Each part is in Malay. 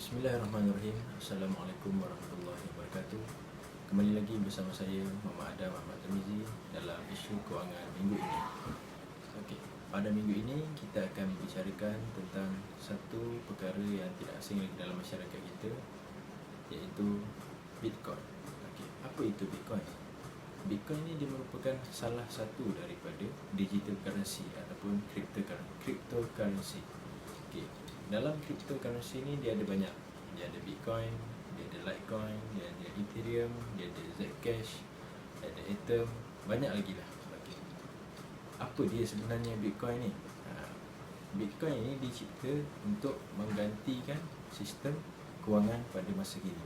Bismillahirrahmanirrahim. Assalamualaikum warahmatullahi wabarakatuh. Kembali lagi bersama saya Muhammad Adam Ahmad Tamizi dalam isu kewangan minggu ini. Okey, pada minggu ini kita akan membicarakan tentang satu perkara yang tidak asing lagi dalam masyarakat kita, iaitu Bitcoin. Okey, apa itu Bitcoin? Bitcoin ini dia merupakan salah satu daripada digital currency ataupun cryptocurrency. Okey, dalam cryptocurrency ni dia ada banyak. Dia ada Bitcoin, dia ada Litecoin, dia ada Ethereum, dia ada Zcash, dia ada Atom, banyak lagi lah. Okay. Apa dia sebenarnya Bitcoin ni? Bitcoin ni dicipta untuk menggantikan sistem kewangan pada masa kini,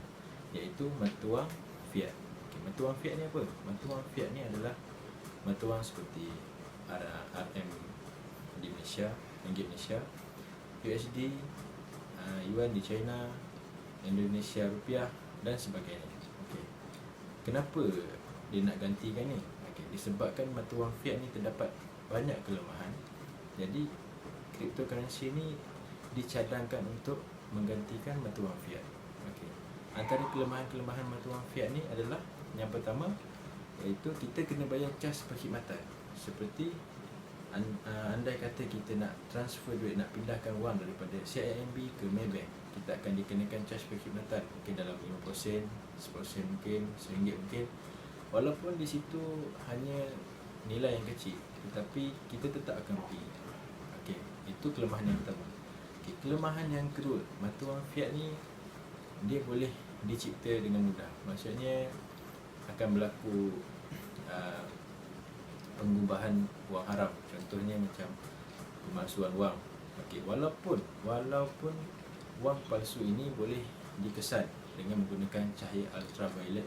iaitu mata wang fiat. Okay, mata wang fiat ni apa? Mata wang fiat ni adalah mata wang seperti RM di Malaysia, ringgit Malaysia, USD, Yuan di China, Indonesia Rupiah dan sebagainya. Okay. Kenapa dia nak gantikan ni? Okay, disebabkan mata wang fiat ni terdapat banyak kelemahan. Jadi cryptocurrency ni dicadangkan untuk menggantikan mata wang fiat. Okay. Antara kelemahan-kelemahan mata wang fiat ni adalah yang pertama, iaitu kita kena bayar cas perkhidmatan. Seperti andai kata kita nak transfer duit, nak pindahkan wang daripada CIMB ke Maybank, kita akan dikenakan cas perkhidmatan mungkin dalam 5%, 10% mungkin, RM1 mungkin. Walaupun di situ hanya nilai yang kecil, tetapi kita tetap akan pergi. Okey, itu kelemahan yang pertama. Okey, kelemahan yang kedua, mata wang fiat ni dia boleh dicipta dengan mudah. Maksudnya akan berlaku pengubahan wang haram. Contohnya macam pemalsuan wang. Okey, walaupun wang palsu ini boleh dikesan dengan menggunakan cahaya ultraviolet,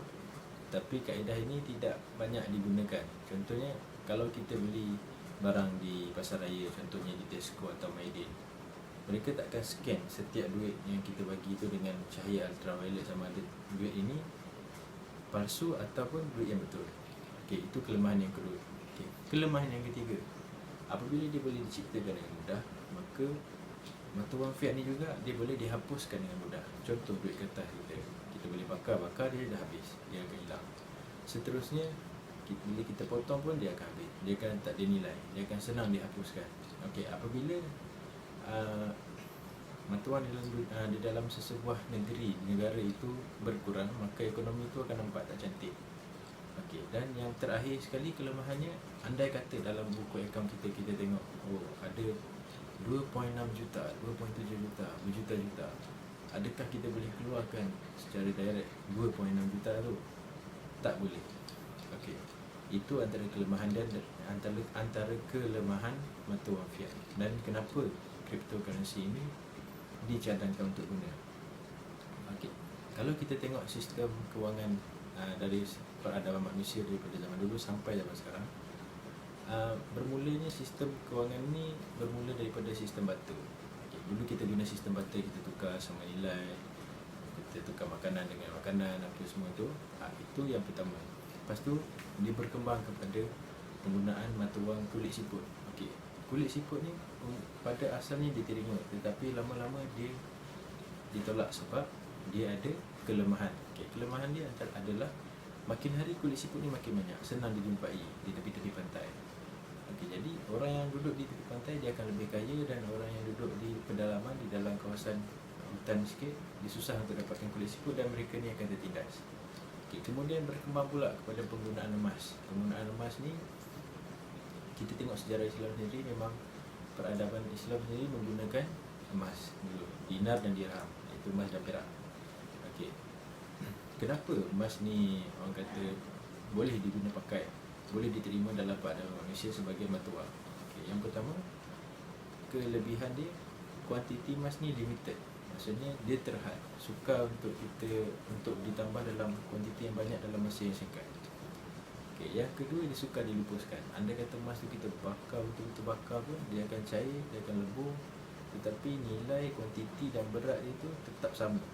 tapi kaedah ini tidak banyak digunakan. Contohnya kalau kita beli barang di pasar raya, contohnya di Tesco atau Maidin, mereka takkan scan setiap duit yang kita bagi itu dengan cahaya ultraviolet sama ada duit ini palsu ataupun duit yang betul. Okey, itu kelemahan yang kedua. Okey, kelemahan yang ketiga, apabila dia boleh diciptakan dengan mudah, maka mata wang fiat ni juga dia boleh dihapuskan dengan mudah. Contoh duit kertas kita boleh bakar dia dah habis, dia akan hilang. Seterusnya bila kita potong pun dia akan habis, dia akan tak ada nilai, dia akan senang dihapuskan. Okey, apabila mata wang di dalam sesebuah negara itu berkurang, maka ekonomi itu akan nampak tak cantik. Okey, dan yang terakhir sekali kelemahannya, andai kata dalam buku akaun kita tengok, ada 2.6 juta, 2.7 juta, berjuta-juta, adakah kita boleh keluarkan secara direct 2.6 juta tu? Tak boleh. Okey, itu antara kelemahan dan antara kelemahan mata wang fiat. Dan kenapa cryptocurrency ini dicadangkan untuk guna? Okey, kalau kita tengok sistem kewangan dari peradaban manusia daripada zaman dulu sampai zaman sekarang, bermulanya sistem kewangan ni bermula daripada sistem barter. Okay, dulu kita guna sistem barter, kita tukar sama nilai, kita tukar makanan dengan makanan, apa semua tu. Itu yang pertama. Lepas tu dia berkembang kepada penggunaan mata wang kulit siput. Okey, kulit siput ni pada asalnya diterima, tetapi lama-lama dia ditolak sebab dia ada kelemahan. Okey, kelemahan dia adalah makin hari kulit siput ni makin banyak, senang dijumpai di tepi-tepi pantai. Okey, jadi orang yang duduk di tepi pantai dia akan lebih kaya, dan orang yang duduk di pedalaman, di dalam kawasan hutan sikit, dia susah untuk dapatkan kulit siput dan mereka ni akan tertindas. Okey, kemudian berkembang pula kepada penggunaan emas. Penggunaan emas ni kita tengok sejarah Islam sendiri, memang peradaban Islam sendiri menggunakan emas dulu, dinar dan dirham, iaitu emas dan perak. Okey, kenapa emas ni orang kata boleh diguna pakai, boleh diterima dalam peradaban manusia sebagai mata wang? Okay, yang pertama, kelebihan dia, kuantiti emas ni limited. Maksudnya dia terhad, sukar untuk ditambah dalam kuantiti yang banyak dalam masa yang singkat. Okay, yang kedua, dia sukar dilupuskan. Andai kata emas tu kita bakar, betul-betul bakar pun, dia akan cair, dia akan lebur, tetapi nilai, kuantiti dan berat dia tu tetap sama,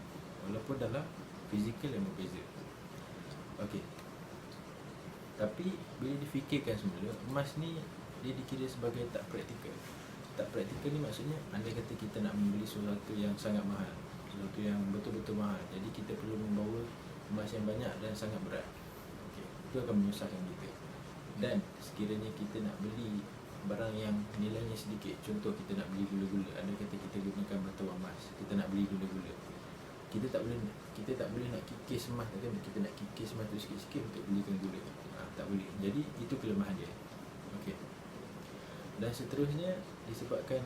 walaupun dalam fizikal yang berbeza. Okey, tapi bila difikirkan semula, emas ni dia dikira sebagai tak praktikal. Tak praktikal ni maksudnya andai kata kita nak membeli sesuatu yang sangat mahal, sesuatu yang betul-betul mahal. Jadi kita perlu membawa emas yang banyak dan sangat berat. Okey, itu akan menyusahkan kita. Dan sekiranya kita nak beli barang yang nilainya sedikit, contoh kita nak beli gula-gula, ada kata kita gunakan batu emas, kita nak beli gula-gula, kita tak boleh nak kikis emas kan, kita nak kikis emas tu sikit-sikit untuk belikan gula. Tak boleh. Jadi itu kelemahan dia. Okey. Dan seterusnya, disebabkan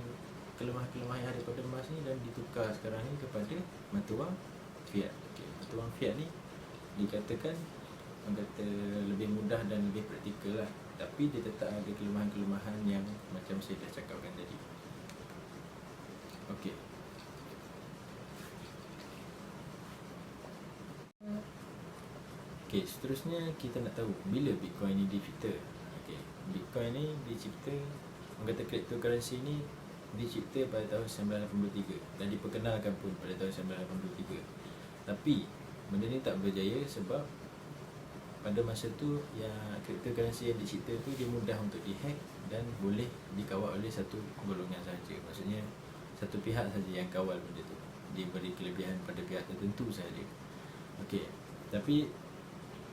kelemahan-kelemahan yang ada pada emas ni, dan ditukar sekarang ni kepada mata wang fiat. Okey, mata wang fiat ni dikatakan lebih mudah dan lebih praktikal lah, tapi dia tetap ada kelemahan-kelemahan yang macam saya dah cakapkan tadi. Okey. Okey, seterusnya kita nak tahu bila Bitcoin ni dicipta. Okey, Bitcoin ni dicipta, orang kata cryptocurrency ni dicipta pada tahun 1983 dan diperkenalkan pun pada tahun 1983. Tapi benda ni tak berjaya sebab pada masa tu yang cryptocurrency yang dicipta tu dia mudah untuk dihack dan boleh dikawal oleh satu golongan sahaja. Maksudnya satu pihak saja yang kawal benda tu. Dia beri kelebihan pada pihak tertentu sahaja. Okey, tapi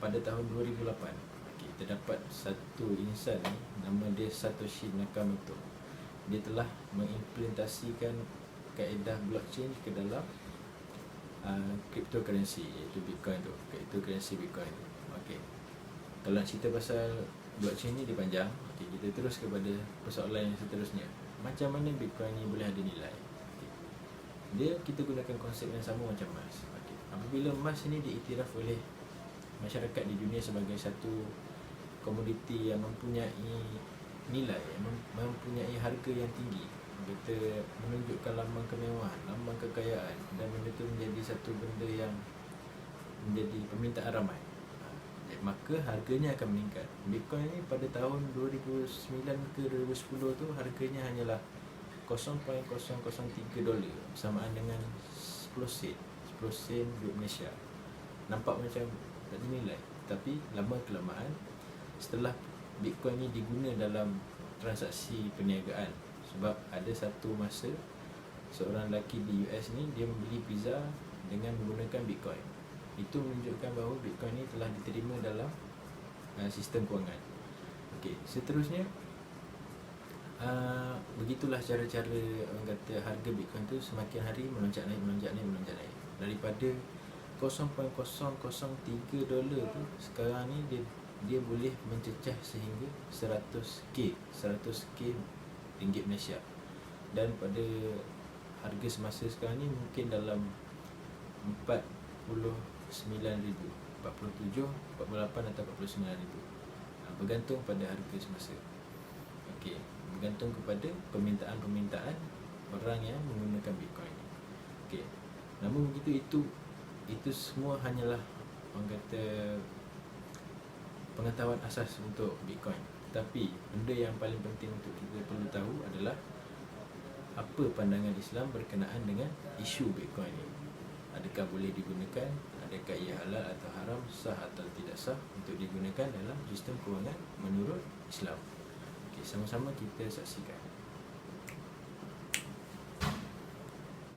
pada tahun 2008, terdapat satu insan ni, nama dia Satoshi Nakamoto. Dia telah mengimplementasikan kaedah blockchain ke dalam cryptocurrency, iaitu Bitcoin tu, cryptocurrency Bitcoin tu. Okey. Kalau nak cerita pasal blockchain ni dia panjang. Okey, kita terus kepada persoalan yang seterusnya. Macam mana Bitcoin ni boleh ada nilai? Okey. Kita gunakan konsep yang sama macam emas. Okey. Apabila emas ini diiktiraf oleh masyarakat di dunia sebagai satu komoditi yang mempunyai nilai, mempunyai harga yang tinggi, kita menunjukkan lambang kemewahan, lambang kekayaan, dan benda itu menjadi satu benda yang menjadi permintaan ramai, maka harganya akan meningkat. Bitcoin ni pada tahun 2009 ke 2010 tu harganya hanyalah $0.003 bersamaan dengan 10 sen duit Malaysia. Nampak macam tak dinilai, tapi lama-kelamaan setelah Bitcoin ni diguna dalam transaksi perniagaan, sebab ada satu masa seorang lelaki di US ni dia membeli pizza dengan menggunakan Bitcoin. Itu menunjukkan bahawa Bitcoin ni telah diterima dalam sistem kewangan. Okey, seterusnya begitulah cara-cara orang kata harga Bitcoin tu semakin hari melonjak naik. Daripada $0.003 tu sekarang ni dia boleh mencecah sehingga 100k ringgit Malaysia. Dan pada harga semasa sekarang ni mungkin dalam 49,000, 47, 48 atau 49,000. Bergantung pada harga semasa. Okey, bergantung kepada permintaan orang yang menggunakan Bitcoin. Okey. Namun begitu, itu semua hanyalah orang kata pengetahuan asas untuk Bitcoin. Tapi benda yang paling penting untuk kita perlu tahu adalah apa pandangan Islam berkenaan dengan isu Bitcoin ini. Adakah boleh digunakan? Adakah ia halal atau haram? Sah atau tidak sah untuk digunakan dalam sistem kewangan menurut Islam? Okey, sama-sama kita saksikan.